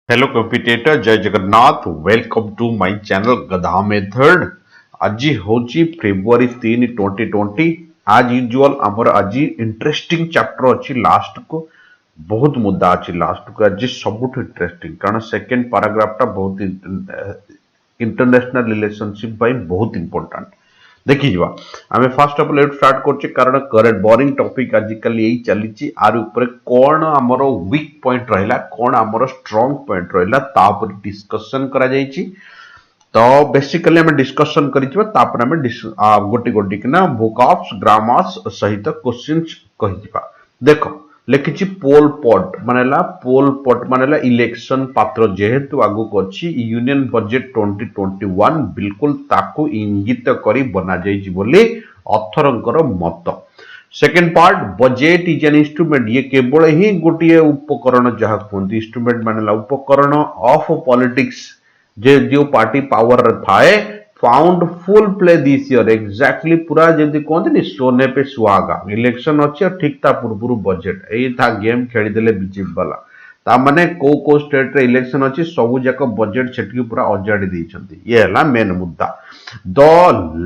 Hello competitor Jay Jagannath welcome to my channel गधा method. आज होची फेब्रुआरी 3 2020। आज यूजुअल आमर आज इंटरेस्टिंग चैप्टर अच्छी लास्ट को बहुत मुद्दा अच्छी लास्ट को आज सबुठ इंटरेस्टिंग कारण सेकंड पैराग्राफ टा बहुत इंटरनेशनल रिलेशनशिप बाय बहुत इंपोर्टेंट देखी जवा आमे first of all at start करछे कारण करेंट बोरिंग टॉपिक आजिकल यही चलीची आर ऊपर कोन हमरो वीक पॉइंट रहला कोन हमरो स्ट्रांग पॉइंट रहला तापर डिस्कशन करा जाईची। तो बेसिकली हमें डिस्कशन करिछबा तापर हमें गोटी गोटी किना वोकैब्स ग्रामर्स सहित क्वेश्चंस कहिबा। देखो लिखिछि पोल पॉट मानेला पोल पॉट मानेला इलेक्शन पात्र जेहेतु आगु अछि यूनियन बजेट 2021 बिल्कुल ताकू इंगित करी बना जाईछि बोली अथरंकर मत। Second part budget is an instrument ये केवल ही गोटे उपकरण जहाँ कहते इंस्ट्रूमेंट मानेला उपकरण ऑफ पॉलिटिक्स जे जो पार्टी पावर थाए found full play this year exactly पूरा जल्दी कहते नहीं सोने पे सुहागा इलेक्शन अच्छे और ठीक था पूर्व बजेट यही था गेम खेलीदे बीजेपी वाला ता माने को स्टेट रे इलेक्शन अच्छी सबू जाक बजेट सेठी पूरा अजाड़ी देइछंती ये हला मेन मुद्दा। द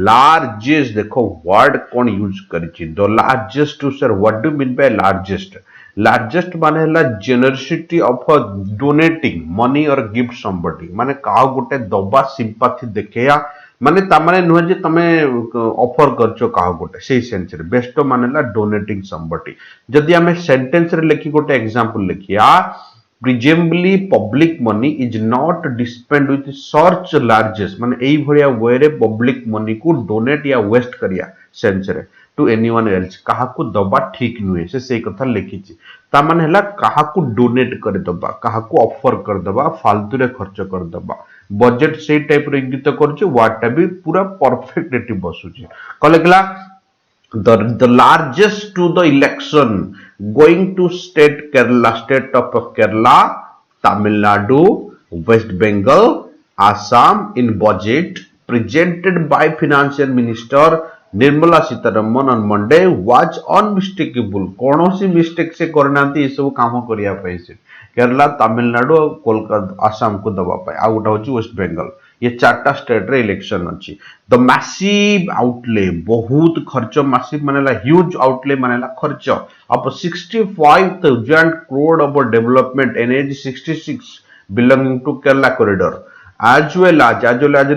लार्जेस्ट देखो वर्ड कौन यूज करिछि the largest to sir what do mean by largest माने हला जेनरसिटी ऑफ डोनेटिंग मनी और गिफ्ट समबडी माने का गोटे दबा सिंपैथी देखेया माने तामाने नुह जे तमे ऑफर करछो काह गोटे सेही सेंस रे बेस्ट मानेला डोनेटिंग समबडी जदी हमें सेंटेंस रे लिखि गोटे एग्जांपल लिखिया presumably public money is not dispensed with सर्च लार्जेस्ट माने एई भलिया वे रे पब्लिक मनी को डोनेट या वेस्ट करिया सेंस रे टू एनीवन एल्स काहाकू दबा ठीक नुहे से सेही कथा लिखिछि ता माने हला काहाकू डोनेट कर दबा काहाकू ऑफर कर दबा फालतू रे खर्च कर दबा बजेट से टाइप रे इंगित करछ वाटा भी पूरा परफेक्ट एटी बसुछि कहलेला the largest to the election going to state of Kerala, Tamil Nadu, West Bengal, Assam in budget presented by Financial Minister Nirmala Sitharaman on Monday was unmistakable. कौनसी मिस्टेक से करनांती ये सब काम करिया पैसे केरला तमिलनाडु और कोलकाता आसाम को दबा पाए आ गोटा होची वेस्ट बंगाल ये चारटा स्टेट रे इलेक्शन अछि। द मैसिव आउटले बहुत खर्च मैसिव मानेला ह्यूज आउटले मानेला खर्च of 65,000 crore of development NH 66 belonging to Kerala corridor as well as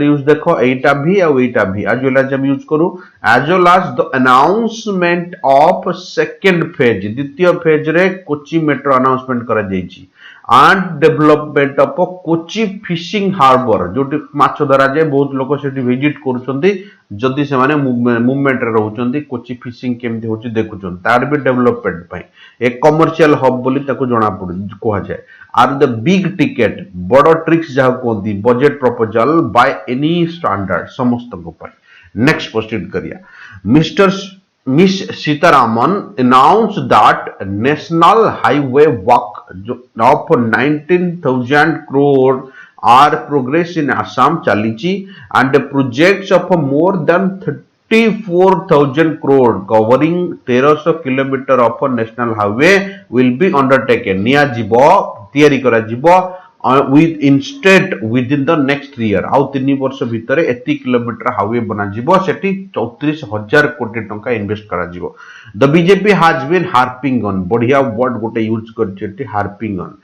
use देखो एटा भी as well as हम यूज करू as well as the announcement of second phase द्वितीय फेज रे कोची मेट्रो अनाउंसमेंट करा जाईची and development of Kochi fishing harbour जोटी माछ धरा जाए बहुत लोक सेठी विजिट करूछंती जदी से माने मूवमेंट रे रहउछंती कोची फिशिंग केमती होची देखुछन तार भी डेवलपमेंट पई एक कमर्शियल हब बोली ताको जणा पड़ू कोहा जाए आर द बिग टिकेट बड़ ट्रिक्स जहा कोंती budget proposal by any standard समस्त को पई। नेक्स्ट प्रोसीड करिया Miss Sitharaman announced that National Highway Work of 19,000 crore are progress in Assam Chalichi and the projects of more than 34,000 crore covering 1300 kilometer of national highway will be undertaken. निया जीवो तैयारी करा जीवो with instead within the next 3 year आउ 3 वर्ष भितर एती kilometre highway बना जीवो सेठी 34,000 कोटी टंका इन्वेस्ट करा जीवो। The BJP has been harping on बढ़िया वर्ड गोटे यूज करछेटी हार्पिंग ऑन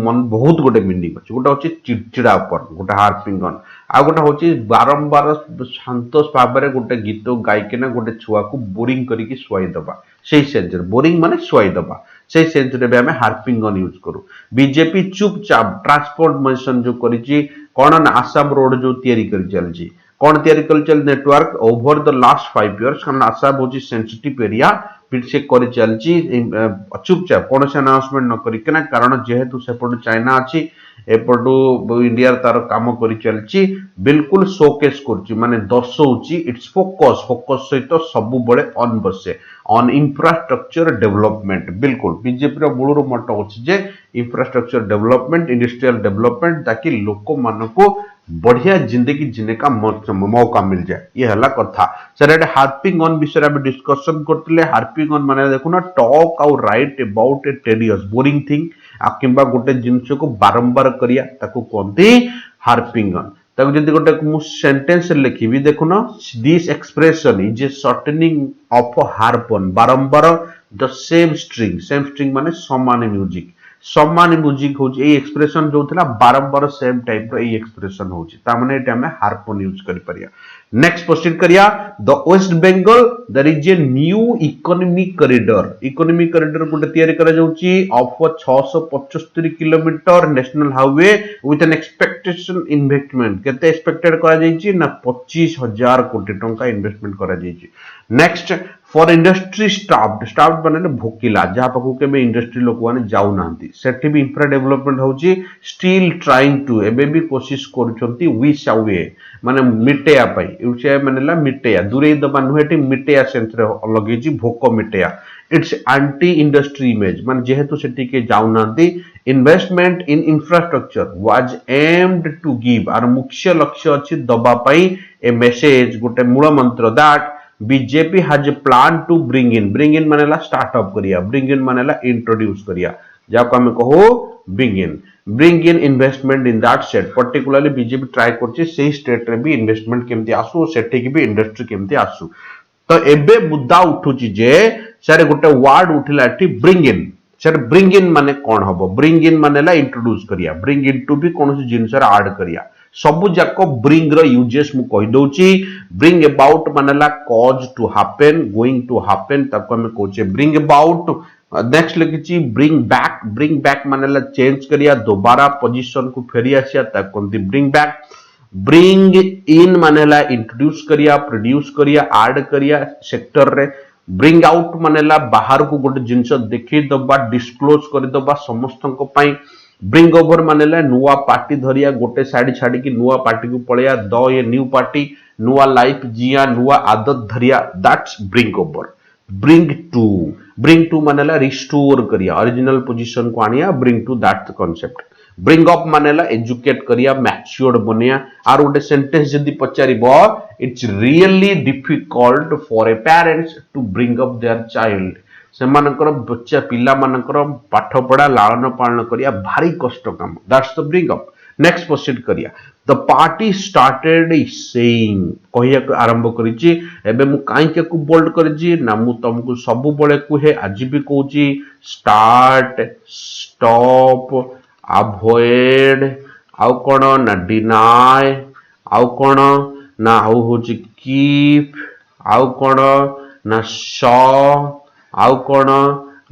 मन बहुत गोटे मीनिंग अछि गोटे होची चिड़चिड़ा पर गोटे हार्पिंग ऑन आ गोटे होची बारंबार शांत भाबरे गोटे गीत गायकेना गोटे छुआ को बोरिंग करिकि सुवाई दबा सेही सेंस बोरिंग माने सुवाई दबा से सेंस रे हमें हार्पिंग ऑन यूज करू। बीजेपी चुपचाप ट्रांसपोर्ट मिशन जो करिछि कोन आसाम रोड जो तयारी करि चलछि कोन तयारी करि चल network over the last 5 years कारण आसाम होछि सेंसिटिव एरिया फिर से करि चलछि चुपचाप कोन से अनाउंसमेंट न करि केना कारण जेहेतु सेपट चाइना अछि एपटू इंडिया तार काम करि चलछि बिल्कुल शोकेस करछि माने दर्शौछि इट्स फोकस सहित सब बळे ऑन बसे ऑन इंफ्रास्ट्रक्चर डेवलपमेंट बिल्कुल बीजेपी रो मूलर मट अछि जे इंफ्रास्ट्रक्चर डेवलपमेंट इंडस्ट्रियल डेवलपमेंट ताकि लोक मान को बढ़िया जिंदगी जीने का मौका मिल जाए ये हला कथा सर एट हार्पिंग ऑन विषय में डिस्कशन करते हार्पिंग ऑन माने देखो ना टॉक आउ write about a tedious boring thing आ किंबा गोटे जिंस को बारंबार करिया ताको कोनती हार्पिंग ऑन ताको जदी गोटे मु सेंटेंस लिखिबी देखो ना this expression is a shortening of harp on बारंबार द सेम स्ट्रिंग माने समान म्यूजिक सम्मान म्यूजिक होची ए एक्सप्रेशन जो थला बारंबार सेम टाइप रो ए एक्सप्रेशन होची ता माने एटा हमें हार्पन यूज करि परिया नेक्स्ट प्रोसीड करिया the West Bengal there is a new economic corridor गोटे तयारी करा जाउची of 675 kilometre national highway with an expectation investment केते एक्सपेक्टेड करा जाइची ना 25000 कोटी टंका इन्वेस्टमेंट करा जाइची नेक्स्ट फॉर इंडस्ट्री स्टाफ माने भोकिला जहाँ पाखु के इंडस्ट्री लोक माने जाउ नांती सेठी भी इंफ्रा डेवलपमेंट होची स्टिल ट्राइंग टू एबे भी कोशिश करूछंती विश अवे माने मिटेया पई उसे मानेला मिटेया दूरे दबा नुहेटी मिटेया सेंस रे लगेची भोक मिटेया इट्स एंटी इंडस्ट्री इमेज माने जेहेतु सेठी के जाउ नांती investment in infrastructure was aimed to give आर मुख्य लक्ष्य अछि दबा पई ए मैसेज गोटे मूल मंत्र that BJP has plan to bring in मानेला स्टार्टअप करिया ब्रिंग इन मानेला इंट्रोड्यूस करिया जाको हमें कहो bring in investment in that state particularly BJP try करछि सेही स्टेट रे भी इन्वेस्टमेंट केमती आसु सेठी की भी इंडस्ट्री केमती आसु तो एबे मुद्दा उठुछि जे सर गोटे वर्ड उठिला एठी bring in sir bring in माने कोन हबो ब्रिंग इन मानेला इंट्रोड्यूस करिया ब्रिंग इनटू भी कोनोसी जिंसर ऐड करिया सबु जाको ब्रिंग रो यूजेस मु कहि दउची ब्रिंग अबाउट मानेला cause to happen going to happen ताको हम कहचे ब्रिंग अबाउट नेक्स्ट लिखिची ब्रिंग बैक मानेला चेंज करिया दोबारा पोजीशन को फेरी आसिया ताको कोनती ब्रिंग इन मानेला इंट्रोड्यूस करिया प्रोड्यूस करिया ऐड करिया सेक्टर रे ब्रिंग आउट मानेला बाहर को गोटे जिंस देखि दबा डिस्क्लोज कर दबा समस्त को पई ब्रिंग ओवर मानेला नुआ पार्टी धरिया गोटे साइड छाड़ी की नुआ पार्टी को पळिया द ये न्यू पार्टी नुआ लाइफ जिया नुआ आदत धरिया that's bring over bring to मानेला रिस्टोर करिया ओरिजिनल पोजीशन को आनिया bring to that concept bring up मानेला एजुकेट करिया मैच्योर्ड बनिया आर गोटे सेंटेंस जदी पचारिबो it's really difficult for a parents to bring up their child सेमानकर बच्चा पिला मानकर पाठ पढ़ा लालन पालन करिया भारी कष्ट काम that's the bring up next proceed करिया द पार्टी स्टार्टेड सेइंग कहिया आरंभ करिछि एबे मु काईके को बोल्ड करिछि ना मु तुमको सब बळे कुहे आज भी कहूछि स्टार्ट स्टॉप अवॉइड आउ कोन ना डिनाय आउ कोन ना आउ होछि कीप आउ कोन ना शो आउ कोन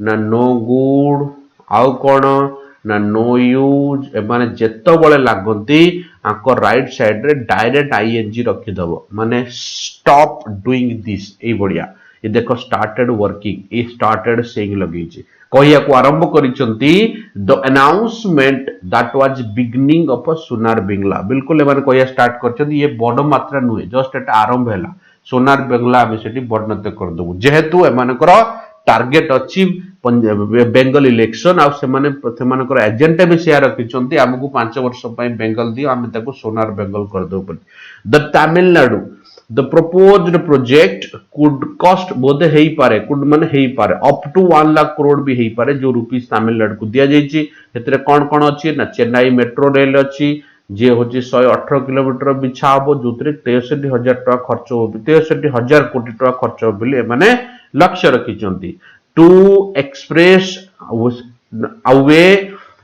ना नो गुड आउ कोन ना नो यूज एमाने जेतो बळे लागंती आको राइट साइड रे डायरेक्ट आईएनजी रखि दबो माने स्टॉप डूइंग दिस ए बढ़िया ये देखो स्टार्टेड वर्किंग ए स्टार्टेड सेइंग लगीची कहिया को आरंभ करिसंती the announcement that was beginning of a Sonar Bangla बिल्कुल एमाने कहिया स्टार्ट करछंती ये बड़ मात्रा नुहे जस्ट एटा आरंभ हैला सोनार बंगला हम सेठी वर्णित कर दबो जेहेतु एमानकर टार्गेट अछि बेंगल इलेक्शन आ सेमानकर एजेंडा भी शेयर रखिसंती हमकु 5 वर्ष पई बेंगल दियो हम ताको सोनार बेंगल कर दो the Tamil Nadu the proposed project could cost बोधे हेई पारे कुड माने हेई पारे अप टू 1 लाख करोड़ भी हेई पारे जो रुपीस तमिलनाडु को दिया जाईची हेतरे कोन कोन अछि ना चेन्नई मेट्रो रेल अछि जे होची 118 किलोमीटर बिछा हबो जोतरे 63000 टका खर्च हो 63000 कोटी टका खर्च हो बिले माने लक्ष्य रखिसंती to expressway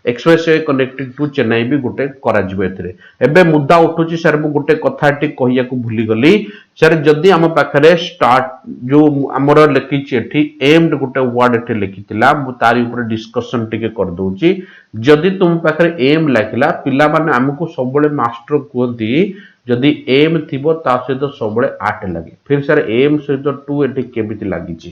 expressway connected to Chennai भी गोटे करा जिवो एथरे एबे मुद्दा उठुची सर मु गोटे कथाटी कहिया को भूली गली सर जदी हम पाखरे स्टार्ट जो हमर लिखिची एठी एम्ड गोटे वर्ड एठी लिखितिला मु तारी ऊपर डिस्कशन टिके कर दोची जदी तुम पाखरे एम लागिला पिला माने हमकु सबले मास्टर कोंती जदी एम थिबो ता सहित सबले 8 लागे फिर सर एम सहित 2 एठी केबिति लागिची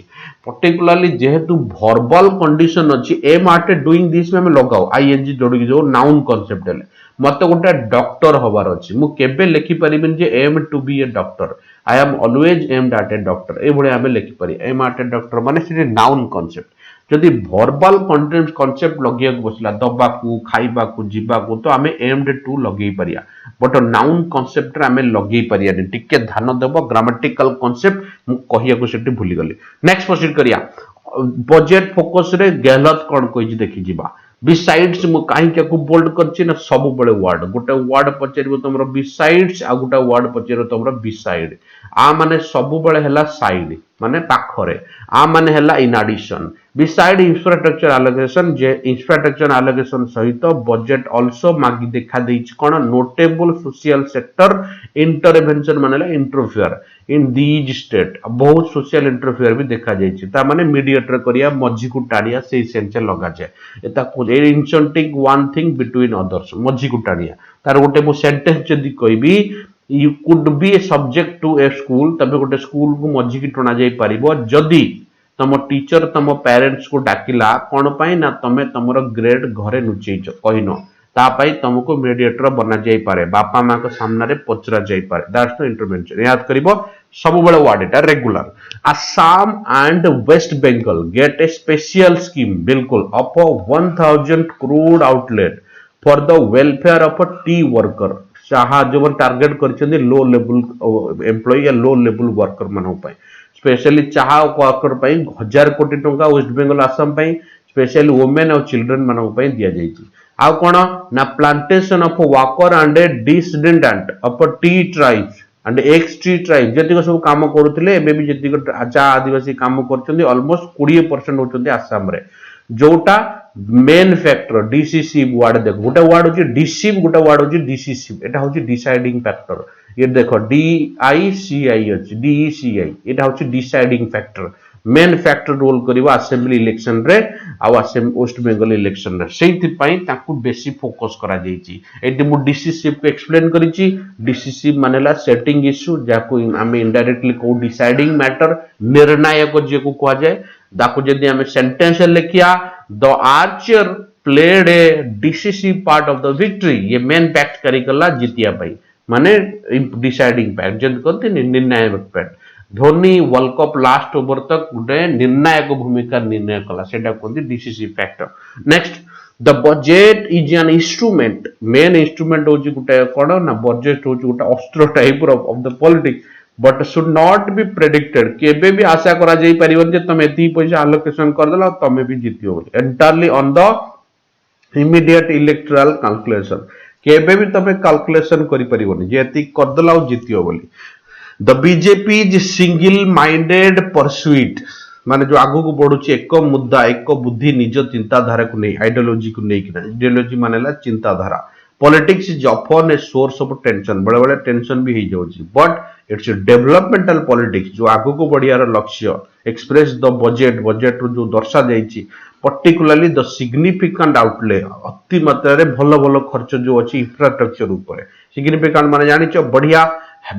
पर्टिकुलरली जेहेतु वर्बल कंडीशन अछि एम आर्ट डूइंग दिस में हम लगाओ आईएनजी जोड़ी जो नाउन कांसेप्ट ले मते गोटे डॉक्टर होबार अछि मु केबे लिखि परिबिन जे aim to be a doctor I am always aimed at a doctor ए आम लिखिपर एम एट ए डॉक्टर माने नाउन कॉन्सेप्ट जदि भर्बाल कॉन्सेप्ट लगे बसला दबाकू खाइबाकू जीवाकू तो आम एम्ड टू लगे पारिया बट नाउन कॉन्सेप्ट रे आम लगे पारिया टिके ध्यान देव ग्रामेटिकल कॉन्सेप्ट मु कहिया से भूली गली नेक्स्ट प्रोसीड करिया बजेट फोकस रे गहलत कौन कही देखी जीवा बिसाइड्स मु कहीं बोल्ड करछि ना सब बड़े वर्ड गोटे वर्ड पचारिबो तुमरो बिसाइड्स आ गोटे वर्ड पचारिबो तुमरो बिसाइड आ माने सब बड़े हला साइड माने पाखरे आ माने हला in addition beside infrastructure allocation जे इंफ्रास्ट्रक्चर एलोकेशन सहित बजेट आल्सो मागी देखा देछि कोन नोटेबल सोशल सेक्टर इंटरवेंशन माने इंटरफेयर इन दीज स्टेट बहुत सोशल इंटरफेयर भी देखा जाइछि ता माने मीडिएटर करिया मझी को टाड़िया से सेंस लगा जाए एता को incentive one thing between others मझी को टाड़िया तार गोटे मो सेंटेंस जदी कहबी you could be a subject to a school तबे गोटे स्कूल को मझी की टणा जाई परिबो जदी तम टीचर तम पेरेंट्स को डाकिला कोन पई ना तमे तमर ग्रेड घरे नुचैछ कहिनो ता पई तुमको मीडिएटर बना जाई पारे बापा मां को सामने रे पचरा जाई पारे दैट्स द इंटरवेंशन याद करिवो सब बळे वर्ड एटा regular Assam and West Bengal get a special scheme बिल्कुल up 1000 crore outlet for the welfare of a tea worker चाहा जो टारगेट कर लो लेवल एम्प्लॉय या लो लेवल वर्कर मान स्पेशली चाहा वर्कर 1000 कोटी टंका West Bengal Assam specially women और चिल्ड्रन मान दिया जाइए आउ कौन ना plantation of worker and a descendant of tea tribes and x T tribe जतिक सब काम करुले भी जतिक चा आदिवासी काम कर ऑलमोस्ट 20% होती आसाम रे जोटा मेन फैक्टर डिसिसिव वर्ड देख गोटे वर्ड होची डिसिव गोटे वर्ड होची डिसिसिव एटा होची डिसाइडिंग फैक्टर ये देखो डी आई सी आई अछि डी ई सी आई एटा होची deciding factor main factor role करबा असेंबली इलेक्शन रे आ वेस्ट बंगाल इलेक्शन रे सेति पई ताकू बेसी फोकस करा जाईची एटी मु डिसिसिव को एक्सप्लेन करिची डिसिसिव मानेला सेटिंग इश्यू जाको हम इनडायरेक्टली को डिसाइडिंग मैटर निर्णायक जे को कहा जाए दाको जदी हम सेंटेंस लिखिया the Archer played a decisive part of the victory ये मेन फैक्ट करी कला जितिया पई माने डिसाइडिंग फैक्ट जद कहते निर्णायक fact Dhoni world cup last over तक गोटे निर्णायक भूमिका निर्णय कला सेटा कहते decisive factor next the budget is an instrument main instrument होची गोटे कोन ना बजेट होची गोटे अस्त्र type of the politics but should not be predicted केबे भी आशा करा जाई परिवन जे तुम एती पैसा अलोकेशन कर देला तुम भी जीतियो बोली entirely on the immediate electoral calculation केबे भी तुम कैलकुलेशन करि परिवनी जे एती कर देला जीतियो बोली the BJP is single minded pursuit माने जो आगु को बढ़ुची एक मुद्दा एक बुद्धि निज चिंताधारा को नहीं आइडियोलॉजी को नहीं किना आइडियोलॉजी मानेला चिंताधारा politics is often a source of tension बड़े बड़े टेंशन भी हो जाउची बट इट्स डेवलपमेंटल पॉलिटिक्स जो आगु को बढ़ियार लक्ष्य एक्सप्रेस द बजेट बजेट जो दर्शा जाइची पर्टिकुलरली द सिग्निफिकेंट आउटले अति मात्रा रे भलो भलो खर्च जो अछि इंफ्रास्ट्रक्चर ऊपर सिग्निफिकेंट माने जानिचो बढ़िया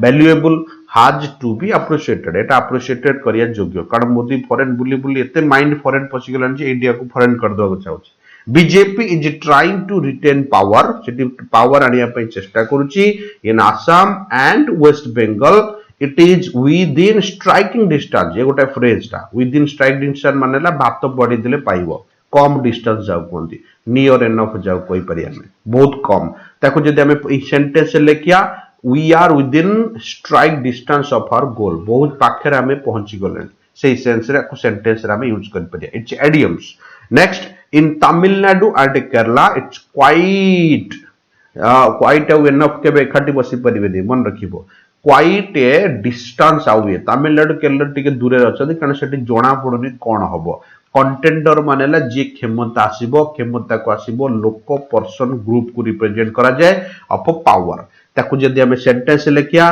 valuable has to be appreciated एटा अप्रिशिएटेड करिया योग्य कारण मोदी फॉरेन बुली बुली एते माइंड फॉरेन पसी गेलन जे इंडिया को फॉरेन कर दवा चाहूची BJP is trying to retain power सेटी पावर आनिया पई चेष्टा करूची in Assam and West Bengal it is within striking distance ये गोटे फ्रेज ता विदिन स्ट्राइक डिस्टेंस मानेला भात बड़ी देले पाइबो कम डिस्टेंस जाऊ कोंती नियर एनफ जाऊ कोई परिया में बहुत कम ताको जदि हमें sentence लेखिया we are within strike distance of our goal बहुत पाखरे हमें पहुंची गले से सेंस रे को सेंटेंस रे हमें यूज कर परिया it's idioms next in Tamil Nadu and Kerala it's quite enough के एकाठी बसी परिबे मन रखिबो क्वाइट ए डिस्टेंस आउए तमिलनाडु केरला टिके दूर रे अछथि कारण सेठी जोना पडुनी कोन हबो कंटेंडर मानेला जे क्षमता आसीबो क्षमता को आसीबो लोक पर्सन ग्रुप को रिप्रेजेंट करा जाए ऑफ पावर ताकू जदि हमें सेंटेंस लिखिया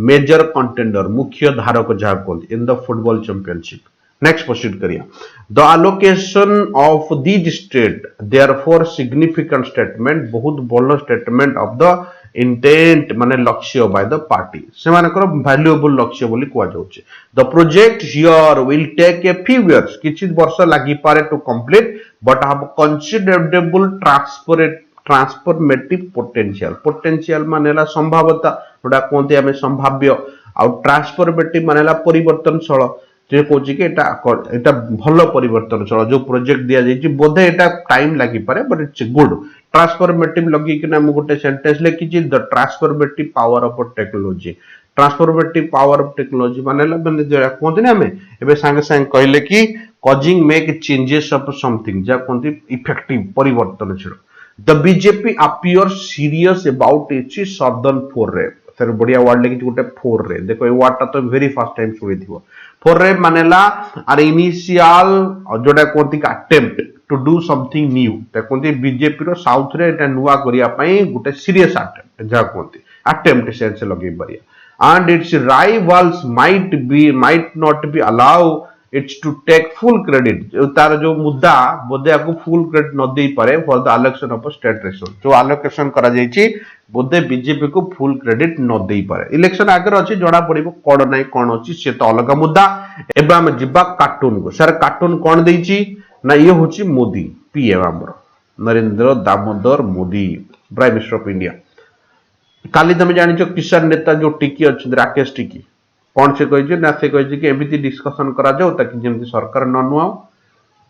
मेजर कंटेंडर मुख्य धारक जहाँ कहते in the football championship next proceed करिया the allocation of these state therefore significant statement बहुत बड़ स्टेटमेंट ऑफ द इंटेंट माने लक्ष्य बाय द पार्टी से मानकर वैल्यूएबल लक्ष्य बोली कुआ जाउचे the project here will take a few years किछि वर्ष लागि पारे to complete but have considerable transformative potential potential मानेला संभाव्यता जोटा कहते हमें संभाव्य आ ट्रांसफॉर्मेटिव मानेला परिवर्तनशील जे कहूँ कि एटा भल परिवर्तनशील जो प्रोजेक्ट दिया जाइए बोधे एटा टाइम लगी पारे बट इट्स गुड ट्रांसफॉर्मेटिव लगी कि मु गोटे सेंटेंस लिखी the transformative power of technology transformative power of technology माने कहते ना आमे एबे संगे संगे कहले कि causing make changes of something जा कहते इफेक्टिव परिवर्तनशील the BJP appear serious about it's southern four रे सर बढ़िया वर्ड लिखी गोटे फोर रे देखो ये वर्डटा तो वेरी फर्स्ट टाइम सुनी थी फोर रे मानेला आर इनिशियल जोटा कहते attempt to do something new कहते बीजेपी रो साउथ रे एटा नुआ करिया पई गोटे सीरियस अटेम्प्ट जा कहते अटेम्प्ट सेंस लगे परिया and its rivals might not be allow its to take full credit तार जो मुद्दा बोधे आपको फुल क्रेडिट न दे पारे for the allocation of state resource जो अलोकेशन करा जायछि बोधे बीजेपी को फुल क्रेडिट न दे पारे इलेक्शन आगे अछि जणा पड़िबो कोड नै कोन अछि से तो अलग मुद्दा एबे हम जिबा कार्टून को सर कार्टून कोन देछि ना ये होछि मोदी पीएम हमर Narendra Damodar Modi prime minister of India काली तुम जानिछो किसान नेता जो टिकी अछि राकेश टिकी कौन से कही ना से कही कि एमती डिस्कसन करा जाओ ताकि जमी सरकार न नुआओ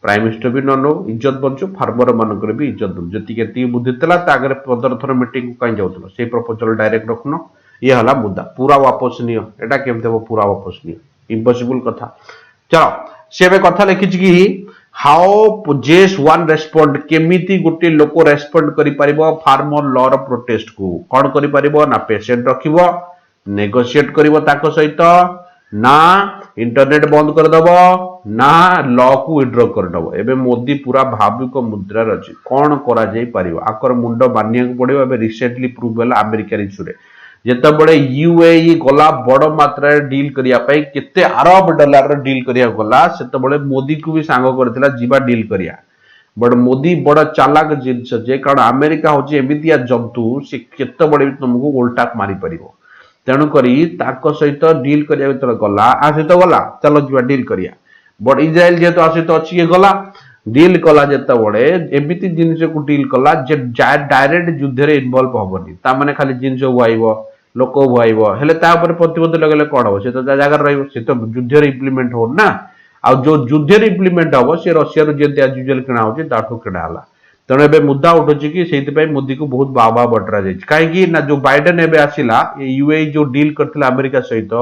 प्राइम मिनिस्टर भी न नो इज्जत बंचो फार्मर मानकर भी इज्जत दो जी बुद्धि था आगे 15 थर मीटिंग को कहीं जाऊल से प्रपोजल डायरेक्ट रखुन ये हला मुद्दा पूरा वापस नियो एटा केमते हो पूरा वापस नियो इम्पॉसिबल कथा चलो से कथा लिखी कि हाउ जेस वन रेस्पोंड केमिति गोटे लोक रेस्पोंड करि परिबो फार्मर लॉर प्रोटेस्ट को कौन करि परिबो ना पेशेंट रखिबो नेगोशिएट करिवो ताको सहित ना इंटरनेट बंद कर दबो ना लॉ को विड्रॉ कर दबो एबे मोदी पूरा भाविक मुद्रा रछि कोन करा जाई परिबो आकर मुंड मानिया को पड़िबो एबे रिसेंटली प्रूव होला अमेरिका इशू रे जेते बडे यूएई गला बड़ मात्रा रे डील करिया पई केते अरब डॉलर रे डील करिया गला सेते बडे मोदी को भी सांग करथिला जीवा डील करिया बड़ मोदी बड़ चालाक जिंस जे कारण अमेरिका होची एमितिया जंतु से केते बडे तुमको उल्टा मारी परिबो तेणुक सहित डील करिया गला आ सहित गला चलो जी डील करिया बट इज्राएल जेहेतु आ सहित अच्छी गला डील कला जिते बड़े एमती जिनस को डील कला जे डायरेक्ट युद्ध रे इन्वॉल्व हबनी ता माने खाली जिनस बुआइबो लोक बुआइबो हेले ता ऊपर प्रतिबंध लगेले कोन हो से तो जगह रहइबो से तो युद्ध रे इंप्लीमेंट हो ना आ जो युद्ध रे इंप्लीमेंट हबो से रशिया रो जे एज यूजुअल किना होची ताठो किना हला तेणु एबे मुद्दा उठुची कि से मोदी को बहुत बाबा बटरा जाए कहीं ना जो बाइडेन एबे आसिला यूएई जो डील करथिला अमेरिका सहित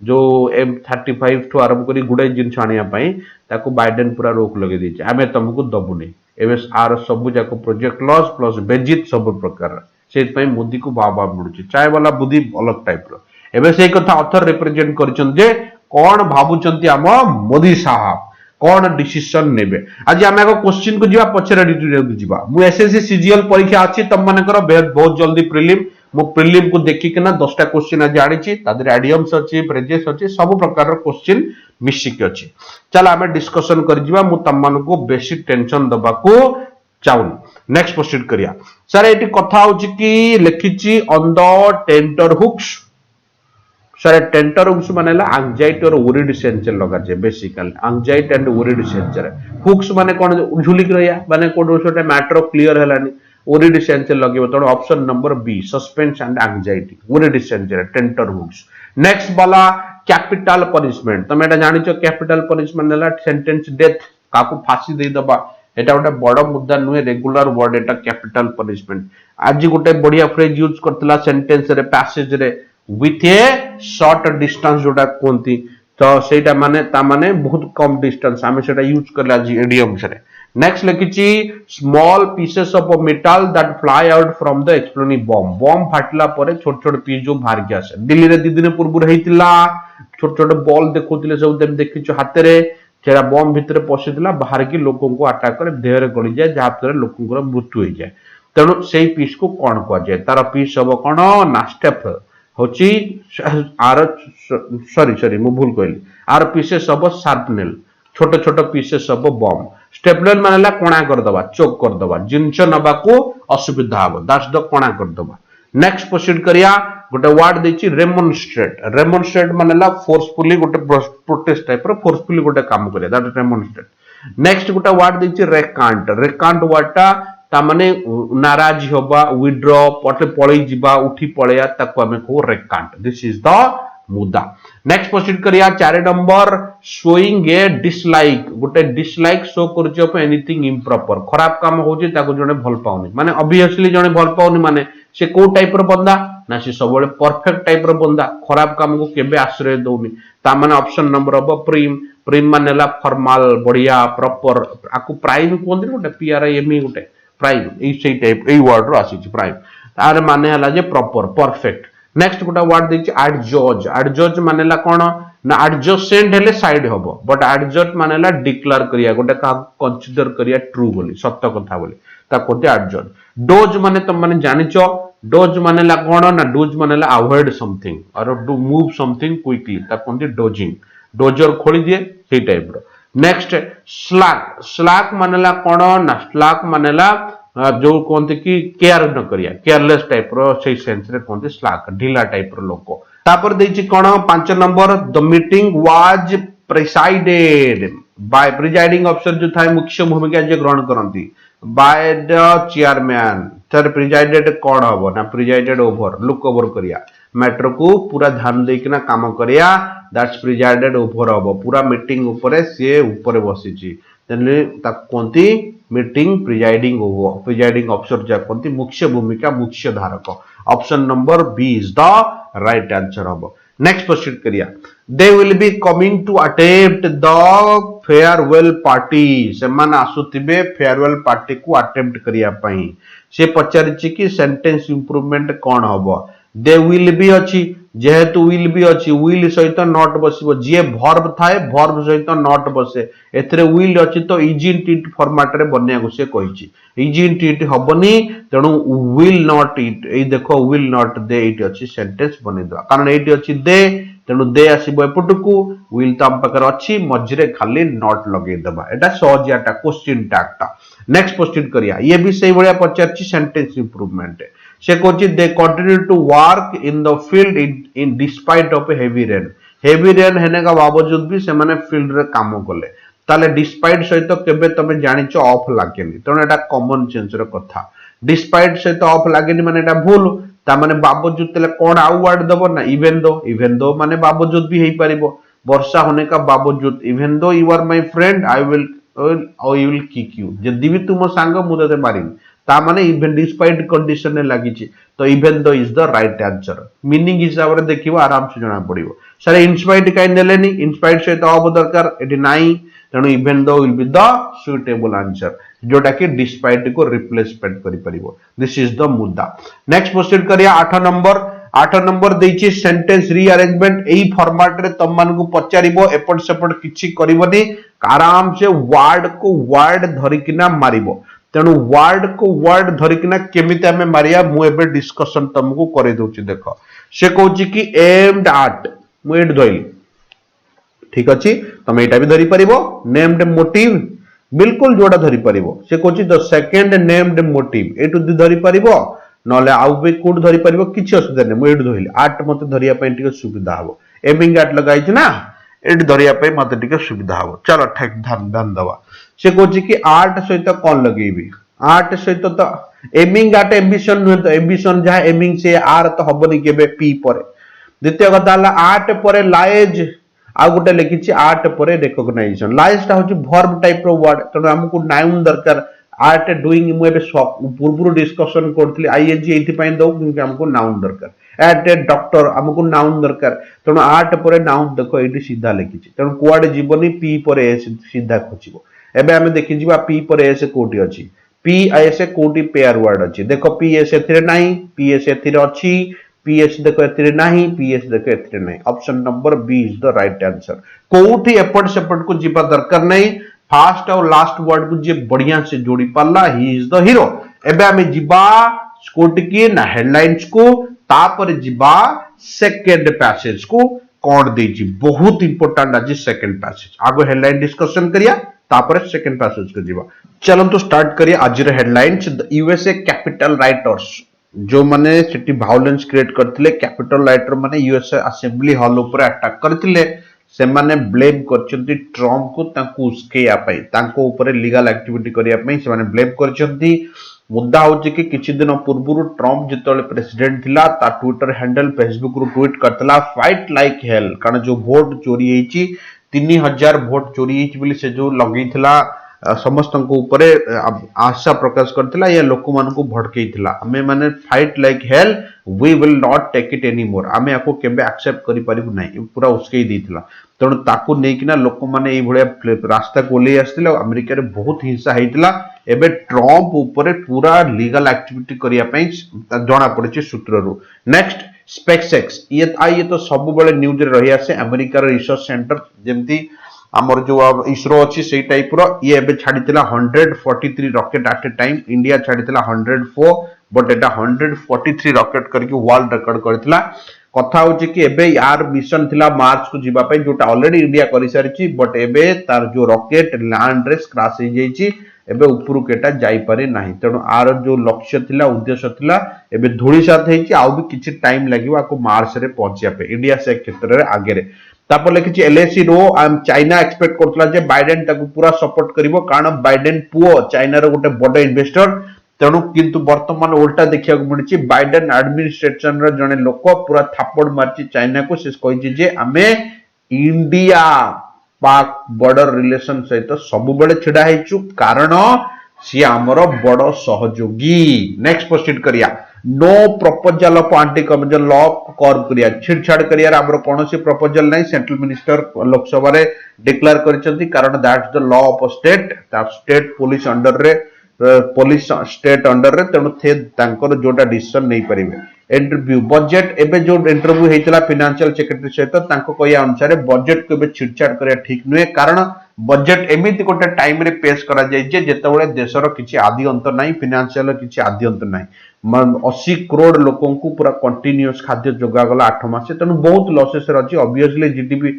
जो M35 ठू आरंभ करी गुडे जिनस आनिया पई ताको बाइडेन पूरा रोक लगे दी आमे तुमको दबुनी एबे आर सब जाको प्रोजेक्ट लॉस प्लस बेजित सब प्रकार से मोदी को बाबा मिलुची चाय वाला बुद्धि अलग टाइप रो एबे से कथा ऑथर रिप्रेजेंट करछन जे कोन भाबुचंती हम मोदी साहब कौन डिसीजन नेबे आज आम एक क्वेश्चन को जीवा पछरे डिटेल को जीवा मु एसएससी सीजीएल परीक्षा अछि तम मानकर बहुत जल्दी प्रीलिम मु प्रीलिम को देखि के ना 10टा क्वेश्चन आज आनिछि तादर एडियम्स अछि फ्रेजेस अछि सब प्रकार रो क्वेश्चन मिसिक अछि चल आमे डिस्कशन कर जीवा मु तम मान को बेसिक टेंशन दबा को चाउन नेक्स्ट प्रोसीड करिया सर एटी कथा होछि कि लिखिछि on the tenter hooks sir tenter hooks माने एंजाइटी और वरीड सेंसर लगा जे basically anxiety and worried sense hooks माने कोन झुलिक रहया माने कोडोसोटा मैटर क्लियर हलानी वरीड सेंसर लगेबो तो option number B suspense and anxiety worried sense tenter hooks next वाला कैपिटल पनिशमेंट तमे एटा जानिचो कैपिटल पनिशमेंट नेला सेंटेंस डेथ काकू फांसी दे दबा एटा गोटे बड़ मुद्दा नुहे रेगुलर वर्ड एटा कैपिटल पनिशमेंट आज गोटे बढ़िया फ्रेज यूज करतला सेंटेंस रे पैसेज रे विथ ए शॉर्ट डिस्टेंस जोटा कहती तो सेटा माने ता माने बहुत कम डिस्टेंस आमे सेटा यूज करला जी इडियम्स रे नेक्स्ट लिखिची small pieces of metal that fly out from the exploding bomb bomb फाटला परे छोट छोट पीस जो बाहर के आसे दिल्ली रे 2 दिन पूर्व हेतिला छोट छोट बॉल देखुतिले सब देम देखिचो हाथ रे सेरा बॉम्ब भीतर पसिदिला बाहर के लोगों को अटैक करे देह रे गळी जाए जहा पर लोगों को मृत्यु हो जाए तेणु सेही पीस को कोन को जाए तार पीस सब कोन नास्टेफ होची आर सॉरी मु भूल कहली आर पीसेस सब शार्पनेल छोट छोट पीसेस सब बम स्टेपलर मानेला कोणा कर दबा चोक कर दबा जिंस नबा को असुविधा हो दैट्स द कोणा कर दबा नेक्स्ट प्रोसीड करिया गोटे वर्ड देछि रेमोन्स्ट्रेट मानेला फोर्सफुली गोटे प्रोटेस्ट टाइप रो फोर्सफुली गोटे काम करिया दैट इज रेमोन्स्ट्रेट नेक्स्ट गोटे वर्ड देछि रेकांट वर्डटा ता माने नाराज होबा विथड्रॉ पटे पळै जिबा उठी पळैया ताको हमें को रेकांट दिस इज द मुदा। नेक्स्ट प्रोसीड करिया 4 नंबर शोइंग ए डिसलाइक गोटे डिसलाइक शो कर एनीथिंग इम्प्रॉपर खराब काम होची ताको जने भल पाउनी माने ऑब्वियसली जने भल पाउनी माने से को टाइप रो बंदा ना से सबले परफेक्ट टाइप रो बंदा खराब काम को केबे आश्रय दउनी ता माने ऑप्शन नंबर अब प्रीम प्रीम मानेला फॉर्मल बढ़िया प्रॉपर आकु प्राइम कोन गोटे PRIME गोटे प्राइम ए सेही टाइप ए वर्ड रो आसी प्राइम तार माने हला जे प्रॉपर परफेक्ट। नेक्स्ट गोटा वर्ड देछि एडजॉज एडजॉज मानेला कोन ना एडजसेंट हेले साइड हबो बट एडजॉट मानेला डिक्लेयर करिया गोटे का कंसीडर करिया ट्रू बोली सत्य कथा बोली ता कोते एडजॉज। डोज माने तुम माने जानिचो डोज मानेला कोन ना डोज मानेला अवॉइड समथिंग और डू मूव समथिंग क्विकली ता कोनती डोजिंग डोजर खोली दिए सेही टाइप रो। नेक्स्ट स्लैक स्लैक मानेला कोन ना स्लैक मानेला जो कहते कि केयर न करिया केयरलेस टाइप रो से सेंस रे कहते स्लैक ढीला टाइप रो लोक। तापर देछि कोन 5 number the meeting was presided bye presiding अफसर जो थाए मुख्य भूमिका जे ग्रहण करंती बाय द चेयरमैन तर प्रिजाइडेड कोन हबो ना प्रिजाइडेड ओवर लुक ओवर करिया मैटर को पूरा ध्यान देकिना काम करिया दैट्स प्रिजाइडेड ओवर हबो पूरा मीटिंग ऊपर से ऊपर बसिची तने ता कोंती मीटिंग प्रिजाइडिंग ओवर प्रिजाइडिंग अफसर जा कोंती मुख्य भूमिका मुख्य धारक option number B is the right answer हबो। नेक्स्ट प्रोसीड करिया they will be coming to attempt the farewell party से मान आसुतिबे फेयरवेल पार्टी को अटेम्प्ट करिया पई से पचारिछि कि सेंटेंस इंप्रूवमेंट कोन हबो दे विल बी अछि जेहेतु विल बी अछि विल सहित नॉट बसिबो जे वर्ब थाए वर्ब सहित नॉट बसे एथरे विल अछि तो इज इन टीट फॉर्मेट रे बनिया को से कहिछि इज इन टीट हबनी तेनु विल नॉट इट ए देखो विल नॉट दे इट अछि सेंटेंस बने दो कारण एटी अछि दे तेनु दे आसीबो एपटुकू विल त हम पकर अछि मझरे खाली नॉट लगे दबा एटा सहजियाटा क्वेश्चन टैगटा। नेक्स्ट प्रोसीड करिया ये भी सही बढ़िया पचारछि सेंटेंस इंप्रूवमेंट से कोची they continue to work in the field in despite of heavy rain हेने का बावजूद भी से माने फील्ड रे काम कले ताले डिस्पाइट सहित केबे तमे जानिचो ऑफ लागेनी तण एटा कॉमन सेंस रे कथा डिस्पाइट सहित ऑफ लागेनी माने एटा भूल ता माने बावजूद तले कोन आउ वर्ड दबो ना इवन दो माने बावजूद भी हेई परिबो वर्षा होने का बावजूद even though you are my friend I will kick you जदी भी तुम सांग मु तते मारिन ता माने इवन डिस्पाइट कंडीशन ने लागिची तो even though is the right answer meaning हिसाब रे देखिबो आराम से जाना पड़िबो सर इनस्पाइट काई नेलेनी इनस्पाइट से तो अब दरकार एटी नाही तेणु even though will be the suitable answer जोटा कि डिस्पाइट को रिप्लेसमेंट करि परिबो दिस इज द मुद्दा। नेक्स्ट प्रोसीड करिया 8 नंबर देछि सेंटेंस रीअरेंजमेंट एई फॉर्मेट रे तम मान को पचारिबो एपट सेपट किछि करिवनी आराम से वर्ड को वर्ड धरिकिना मारिबो तेणु वर्ड को वर्ड धरिकिना केमिति हमें मारिया मु एबे डिस्कशन तुमको करे दोछि देखो से कहूछि कि एम्ड एट मु एट धइली ठीक अछि तुम एटा भी धरि परिबो नेम्ड मोटिव बिल्कुल जोड़ा धरि परिबो से कहूछि द सेकंड नेम्ड मोटिव एटु धरि परिबो नले आउ बे कोड धरि परिबो किछि असुविधा नै मु एट धइली आट मते धरिया पय टिके सुविधा हबो एमिंग आट लगाइ छै ना एट धरिया पय मते टिके सुविधा हबो चलो ठीक ध्यान दवा से कहूछि कि आर्ट सहित कोन लगेबी आर्ट सहित तो एमिंग आट एम्बिशन न तो एम्बिशन जहा एमिंग से आर तो हबनी केबे पी परे द्वितीय कथा हला आर्ट परे लाएज आ गोटे लिखिछि आर्ट परे रिकॉग्नाइजेशन लाइज ता होछि वर्ब टाइप रो वर्ड तनो हमकु नाउन दरकार आर्ट डूइंग मु एबे पूर्व डिस्कशन करथली आईएनजी एथि पय दो क्योंकि हमकु नाउन दरकार एट ए डॉक्टर हमकु नाउन दरकार तनो आर्ट परे नाउन देखो एटी सीधा लिखिछि तनो कुआडे जीवनी पी परे सीधा खोजिबो एबे हमें देखि जिबा पी परे एस कोटी अछि पी एस कोटी पेयर वर्ड अछि देखो पी एस एथिरे नाही पी एस एथिरे अछि पी एस देखो एथिरे नाही पी एस देखो एथिरे नाही option number B is the right answer कोठी एपट सेपट को जिबा दरकार नाही फास्ट और लास्ट वर्ड को जे बढ़िया से जोड़ी पाला ही इज द हीरो एबे हमें जिबा कोटी की ना हेडलाइंस को तापर जिबा सेकंड पैसेज को कोड देछि बहुत इंपोर्टेंट अछि सेकंड पैसेज आगो हेडलाइन डिस्कशन करिया तापर सेकंड पैसेज को जीवा चलो तो स्टार्ट करिए आज हेडलाइंस यूएसए कैपिटल राइटर्स जो माने सिटी वायलेंस क्रिएट करथिले कैपिटल राइटर माने यूएसए असेंबली हॉल ऊपर अटैक करथिले से माने ब्लेम करचंती ट्रम्प को तांको उसकेया पई तांको ऊपर लीगल एक्टिविटी करिया पई से माने ब्लेम करचंती मुद्दा होची कि किछि दिन पूर्व ट्रम्प जितले प्रेसिडेंट थिला ता ट्विटर हैंडल फेसबुक रु tweet Kartala fight like hello कारण जो वोट चोरी हेची 3000 वोट चोरी हेची बोली से जो लगेइथिला समस्त को ऊपर आशा प्रकाश करथिला या लोक मान को भड़केइथिला आमे माने fight like hell we will not take it any more आमे आको केबे एक्सेप्ट करि परिबु नै पूरा उसकेई देथिला तेणु ताकू नेकिना लोक माने ए भलिया रास्ता को ले आस्थिला अमेरिका रे बहुत हिंसा हेतिला एबे ट्रम्प ऊपर पूरा लीगल एक्टिविटी करिया पई जणा पड़िछि सूत्ररु नेक्स्ट स्पेसएक्स ये तो सब बेले न्यूज रे रही आसे अमेरिका रे रिसर्च सेंटर जेमती आमर जो इसरो अच्छी से टाइप रो ये एबे छाड़ीतिला 143 rocket at a time India छाड़ीतिला 104 बट एटा 143 रॉकेट करके वर्ल्ड रिकॉर्ड करथिला कथा होची कि एबे यार मिशन थिला मार्च को जीवा पई जोटा ऑलरेडी इंडिया करि सारिची बट एबे तार जो रॉकेट लैंड रे क्रैश हो जाईची एबे ऊपर केटा जाई पारे नाही तेणु आर जो लक्ष्य थिला उद्देश्य थिला एबे धूली साथ हेची आ भी किछि टाइम लागिवा को मार्च रे पहुंचिया पे इंडिया से क्षेत्र रे आगे रे तापर लिखिछि एलएसी रो चाइना एक्सपेक्ट करतला जे बाइडेन ताकू पूरा सपोर्ट करिवो कारण बाइडेन पुओ चाइना रो गोटे बड़ इन्वेस्टर तेणु किंतु वर्तमान उल्टा देखिया को मिलछि बाइडेन एडमिनिस्ट्रेशन रो जने लोक पूरा थापड़ मारछि चाइना को से कहिछि जे आमे इंडिया पाक बॉर्डर रिलेशन सहित सब बेले छिड़ा हेचु कारण सी आमर बड़ सहयोगी नेक्स्ट प्रोसीड करिया no proposal of anti corruption law कर्व करिया छिड़छाड़ करिया हमर कोनोसी प्रपोजल नै सेंट्रल मिनिस्टर लोकसभा रे डिक्लेयर करिसंती कारण that's the law of state state police under रे पुलिस स्टेट अंडर रे तेणु थे तांकर जोटा डिसीजन नै परिबे इंटरव्यू बजट एबे जो इंटरव्यू हेतला फाइनेंशियल सेक्रेटरी सहित तांको कहया अनुसार बजट को एबे छिड़छाड़ करिया ठीक नुए कारण बजट एमिति गोटे टाइम रे पेश करा जाय जे जेतेबेले देशर किछि आदि अंत नाही फाइनेंशियल किछि आदि अंत नाही 80 करोड़ लोकों को पूरा कंटिन्यूअस खाद्य जोगा गला 8 मास तेणु बहुत लॉसेस रही ऑब्वियसली जीडीपी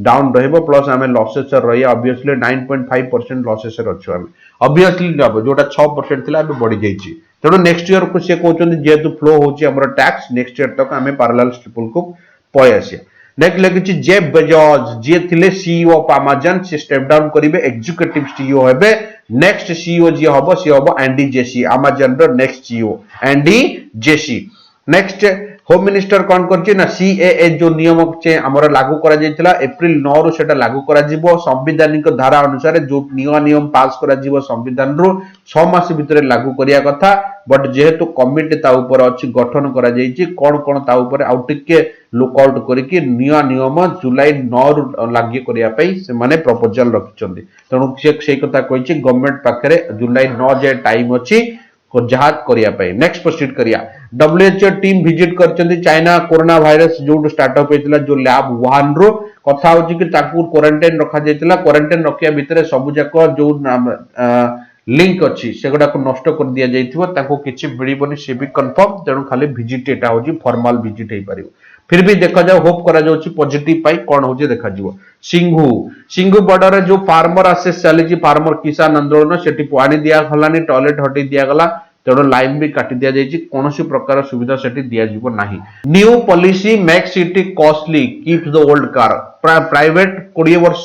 डाउन रहइबो प्लस आमे लॉसेस रही ऑब्वियसली 9.5% लॉसेस रछु आमे ऑब्वियसली जोटा 6% थिला अबे बढ़ी जाईची तेणु नेक्स्ट ईयर को से कहउछन जेतु फ्लो होची हमर टैक्स नेक्स्ट ईयर तक आमे पैरेलल ट्रिपल को पय आसी नेक्स्ट लगिछि जेफ बेजोस जे थिले सीईओ ऑफ अमेज़न से स्टेप डाउन करिवे एग्जीक्यूटिव सीईओ हेबे नेक्स्ट सीईओ जे हबो से हबो एंडी जेसी अमेज़न रो next CEO Andy Jassy next home minister कौन करछि ना सीएए जो नियम चे हमर लागू करा जायतिला अप्रैल 9 रो सेटा लागू करा जिवो संवैधानिक धारा अनुसार जो नियम पास करा जिवो संविधान रो 6 मास भीतर लागू करिया कथा बट जेहेतु कमिटी ता ऊपर अछि गठन करा जायछि कोन कोन ता ऊपर आउटिके लुक आउट करिकि नियम जुलाई 9 रो लागि करिया पई से माने प्रपोजल रखिचंदी तणु से कथा कहिछि गवर्नमेंट पाखरे जुलाई 9 जे टाइम अछि को जहाज करिया पई नेक्स्ट प्रोसीड करिया डब्ल्यूएचओ टीम विजिट करचंदी चाइना कोरोना वायरस जो स्टार्टअप हेतिला जो लैब वुहान रो कथा होची कि ताकू क्वारंटाइन रखा जायतिला क्वारंटाइन रखिया भितरे सब जाक जो लिंक अछि सेगडा को नष्ट कर दिया जायथिबो ताको किछि बिड़ीबनी से भी कंफर्म तेणु खाली विजिट एटा होची फॉर्मल विजिट हे परिबो फिर भी देखा जाओ होप करा जाउची पॉजिटिव पाई कोन होची देखा जिवो सिंघु बॉर्डर रे जो फार्मर असेस चली फार्मर किसान आंदोलन सेठी पानी दिया गलानी टॉयलेट हटि दिया गला तेणु लाइन भी काटी दिया जायछि कोनोसी प्रकार सुविधा सेठी दिया जिवो नाही new policy makes it costly keep the old car private 20 वर्ष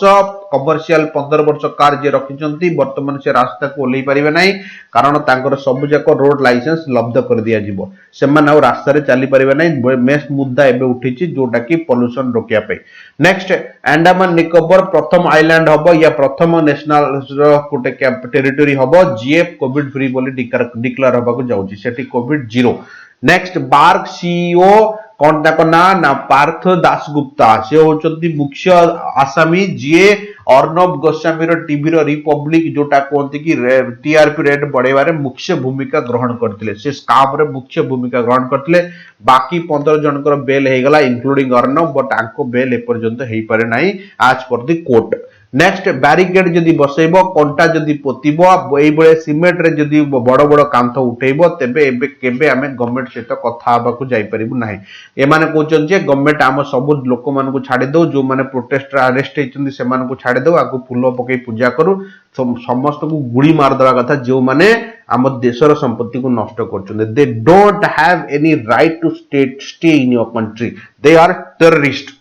कमर्शियल 15 वर्ष कार जे रखिचंती वर्तमान से रास्ता को ओलै परिबे नाही कारण तांकर सब जाक रोड लाइसेंस लब्ध कर दिया जिवो सेमान आ रास्ता रे चली परिबे नाही मेस मुद्दा एबे उठिछि जोटा कि पोल्यूशन रोकिया पे नेक्स्ट अंडमान निकोबर प्रथम आइलैंड हबो या प्रथम नेशनल कोटे टेरिटरी हबो जीएफ कोविड फ्री बोली डिक्लेयर हबा को जाउछि सेठी covid zero next BARC CEO कौन ताको ना पार्थ दासगुप्ता से होचंती मुख्य आसामी जीए अर्णब गोस्वामी रो टीवी रो रिपब्लिक जोटा कोंती कि टीआरपी रेट बढ़ेबारे मुख्य भूमिका ग्रहण करथिले से स्काम रे मुख्य भूमिका ग्रहण करथिले बाकी 15 जनकर बेल हे गला इंक्लूडिंग अर्णब बट आंको बेल ए पर्यंत हेई पारे नाही आज पर दी कोर्ट नेक्स्ट बैरिकेड जदि बसैबो कंटा जदि पोतिबो एई बळे सिमेंट रे जदि बड़ बड़ कांथ उठैबो तेबे एबे केबे आमे गवर्नमेंट सहित कथा हबा को जाई परिबु नाही ए माने कहउछन जे गवर्नमेंट आम सब लोक मान को छाडी दो जो माने प्रोटेस्टर अरेस्ट हेचंदी से मान को छाडी दो आगु फूल पकई पूजा करू समस्त को गुड़ी मार दवा कथा जो माने आम देशर संपत्ति को नष्ट करछन they don't have any right to stay in your country they are terrorist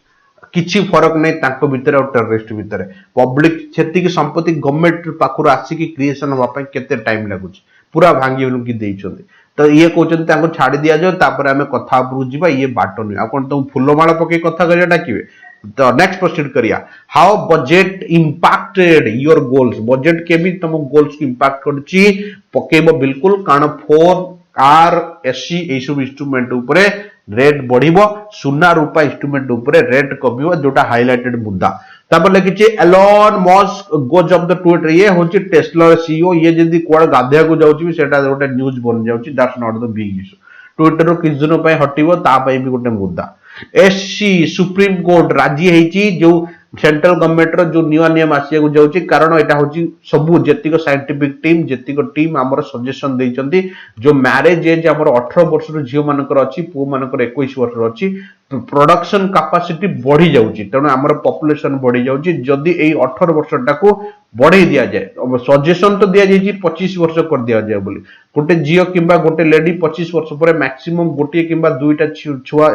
किछि फरक नहीं तांको भितर और टेररिस्ट भितर पब्लिक छेती की संपत्ति गवर्नमेंट पाखुर आसी की क्रिएशन होबा पय केते टाइम लागुची पूरा भांगी की देइछन्ते तो ये कहते ताको छाड़ी दिया जाओ तापर आमे कथा उपरु जीवा ये बाट नुह आ कोन तुम फुलमाला पके कथा करिया डाकिबे तो नेक्स्ट प्रोसीड करिया how budget impacted your goals budget के भी तुम गोल्स को इंपैक्ट करछि पकेबो बिल्कुल कारण 4R SC ए सब इंस्ट्रूमेंट ऊपर रेट बढ़िबो सुना रूपा इंस्ट्रूमेंट ऊपर रेट कमिबो जोटा हाइलाइटेड मुद्दा तापर लिखिछि Elon Musk goes off the Twitter ये होछि टेस्ला सीईओ ये जदी कोड गाधिया को जाउछि सेटा गोटे न्यूज बन जाउछि that's not the big issue Twitter रो किछ दिन पय हटिबो ता पय भी गोटे मुद्दा एससी सुप्रीम कोर्ट राजी हेची जो सेंट्रल गवर्नमेंट रो जो निया नियम आसिया को जाउछि कारण एटा होछि सब जेतिक साइंटिफिक टीम जेतिक टीम हमर सजेशन देइचंती जो मैरिज एज हमर 18 वर्ष रो झियो मानकर अछि पु मानकर 21 वर्ष रो अछि प्रोडक्शन कैपेसिटी बढ़ी जाउछि तनो हमर पॉपुलेशन बढ़ी जाउछि जदी एई 18 वर्षटा को बढ़े दिया जाए सजेशन तो दिया जाइछि 25 वर्ष कर दिया जाए बोली गोटे झियो किंबा गोटे लेडी 25 वर्ष पर मैक्सिमम गोटे किंबा दुईटा छुआ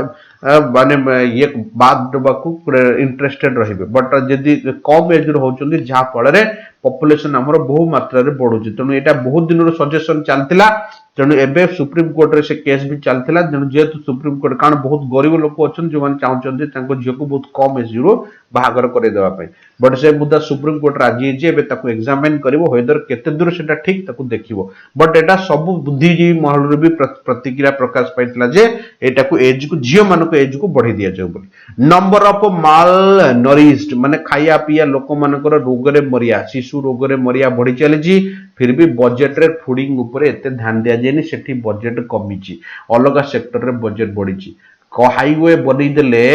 माने ये बाद दबाकू इंटरेस्टेड रहिबे बट जदी कम एज रो होचंदी जा फल रे पॉपुलेशन हमर बहु मात्रा रे बढ़ुछि तनो एटा बहुत दिन रो सजेशन चलतिला तेणु एबे सुप्रीम कोर्ट रे से केस भी चलतिला जेहेतु सुप्रीम कोर्ट कारण बहुत गरीब लोक अछन जो मान चाहउछन तांको झियो को बहुत कम एज रो बाहागर करे देबा पई बट से मुद्दा सुप्रीम कोर्ट राजी जे एबे ताको एग्जामिन करबो होयदर केते दूर सेटा ठीक ताको देखिबो बट एटा सब बुद्धिजीवी महल रे भी प्रतिक्रिया प्रकाश पाइतला जे एटा को एज को झियो मान को एज को बढ़ी दिया जाय बोली नंबर ऑफ माल नरिश्ड माने खाया पिया लोक मानकर रोग रे मरिया शिशु रोग रे मरिया बढ़ी चलीजी फिर भी बजेट रे फूडिंग ऊपर एते ध्यान दिया जेनी सेठी बजेट कमीची अलगा सेक्टर रे बजेट बढ़ीची हाईवे बनी देले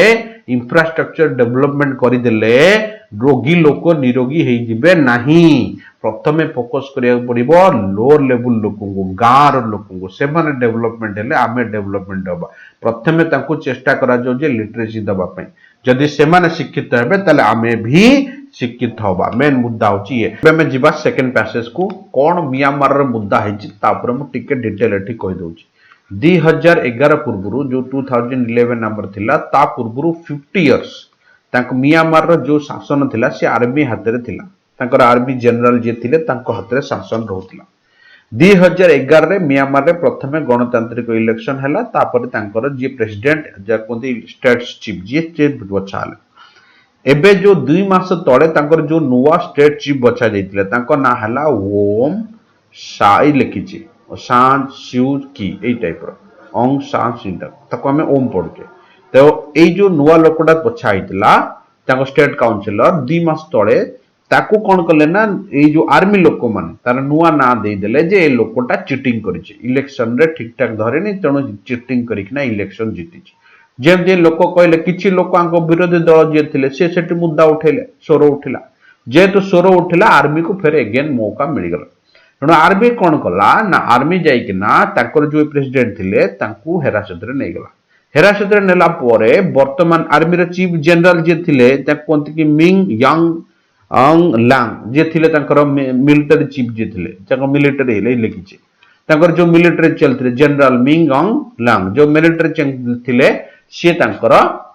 इंफ्रास्ट्रक्चर डेवलपमेंट करी देले रोगी लोक निरोगी हेई जिबे नाही प्रथमे फोकस करिया पड़िबो लोअर लेवल लोकन को गार लोकन को से माने डेवलपमेंट हेले आमे डेवलपमेंट होबा प्रथमे तांको चेष्टा करा जो जे लिटरेसी दबा पई जदि से माने शिक्षित हेबे तले आमे भी शिक्षित होबा मेन मुद्दा होची ये एबे जिबा सेकंड पैसेज को कोन म्यांमार रे मुद्दा हेची तापर मु टिके डिटेल एठी कहि दोची 2011 पूर्वरु जो 2011 नंबर थिला ता पूर्वरु 50 इयर्स तांक म्यांमार रो जो शासन थिला से आर्मी हाथ रे थिला तांकर आर्मी जनरल जे थिले तांको हाथ रे शासन रहउतिला 2011 रे म्यांमार रे प्रथमे गणतांत्रिक इलेक्शन हला तापर तांकर जे प्रेसिडेंट जे कोंती स्टेट्स चीफ जे बचाले एबे जो 2 मास तळे तांकर जो नुवा स्टेट चीफ बचा जाइतिले तांको ना हला ओम साई लिखिछि सांस शिव की ए टाइप रो ओम सांस सिंटा ताको हमें ओम पढुचे तो ए जो नुवा लोकडा बचा आइतिला तांको स्टेट काउंसिलर 2 मास तळे ताको कोन करले ना ए जो आर्मी लोक मान तार नुवा ना दे देले जे ए लोकटा चीटिंग करिछि इलेक्शन रे ठीक ठाक धरेनी तणो चीटिंग करिकना इलेक्शन जीतिछि जेमते लोक कहले किछि लोकांको विरोधी दल जे थिले से सेठी मुद्दा उठेले स्वर उठिला जेतु स्वर उठिला आर्मी को फेर अगेन मौका मिल गला तणो आर्मी कोन कला ना आर्मी जाई कि ना ताकर जो प्रेसिडेंट थिले तांकू हेरासत रे नै गला हेरासत रे नेला परे वर्तमान आर्मी रे चीफ जनरल जे थिले ता कोंति कि मिंग यांग अंग लांग जे थिले तांकर मिलिटरी चीफ जे थिले तांको मिलिटरी ले लिखिछि तांकर जो मिलिटरी चलथिले जनरल मिंग अंग लांग जो मिलिटरी थिले से तांकर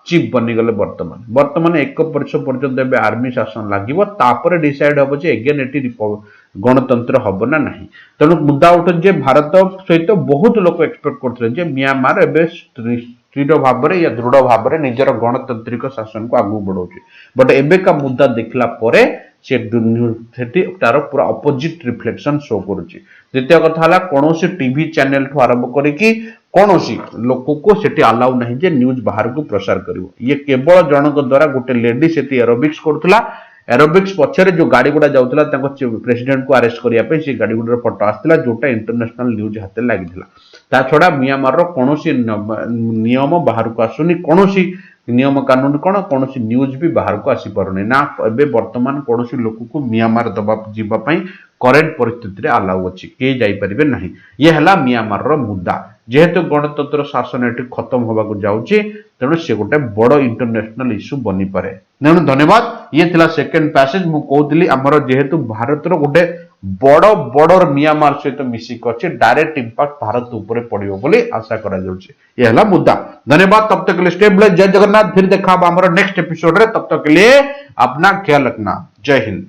चीफ बनी गले वर्तमान 1 वर्ष पर्यंत एबे आर्मी शासन लागिवो तापर डिसाइड हबो जे अगेन एटी गणतंत्र हबो ना नाही तनु मुद्दा उठ जे भारत सहित बहुत लोक एक्सपेक्ट करथले जे म्यांमार एबे स्थिर भाव रे या दृढ़ भाव रे निजर गणतांत्रिक शासन को आगु बढ़ौचे बट एबे का मुद्दा देखला परे से सेठी तार पूरा अपोजिट रिफ्लेक्शन शो करूची द्वितीय कथा हला कोनोसी टीवी चैनल ठो आरंभ करी कि कोनोसी लोक को सेठी अलाउ नहीं जे न्यूज बाहर को प्रसार करिवो ये केवल जनक द्वारा गोटे लेडी सेठी एरोबिक्स करथला एरोबिक्स पछरे जो गाड़ी गुडा जाउतला ताको प्रेसिडेंट को अरेस्ट करिया पे से गाड़ी गुडा फोटो आस्तिला जोटा इंटरनेशनल न्यूज हाते लागिथिला ता छोड़ा म्यांमार रो कोनोसी नियम बाहर को आसुनी कोनोसी नियम कानून कोन कोनोसी न्यूज भी बाहर को आसी परने ना एबे वर्तमान कोनोसी लोक को म्यांमार दबा जीवा पई करेंट परिस्थिति रे अलाउ अछि के जाई परिबे नहीं ये हला म्यांमार रो मुद्दा जेहेतु गणतंत्र शासन एटी खत्म होबा को जाउची तेणु से गोटे बड़ इंटरनेशनल इश्यू बनी पारे तेणु धन्यवाद ये थिला सेकंड पैसेज मु कहउतली हमर जेहेतु भारत रो गोटे बड़ बड़ म्यांमार सहित मिसिक अछि डायरेक्ट इंपैक्ट भारत ऊपर पड़ियो बोली आशा करा जाउची ये हला मुद्दा धन्यवाद तब तक के लिए स्टे ब्लेस्ड जय जगन्नाथ फिर देखा हमर नेक्स्ट एपिसोड रे तब तक के लिए अपना ख्याल रखना जय हिंद।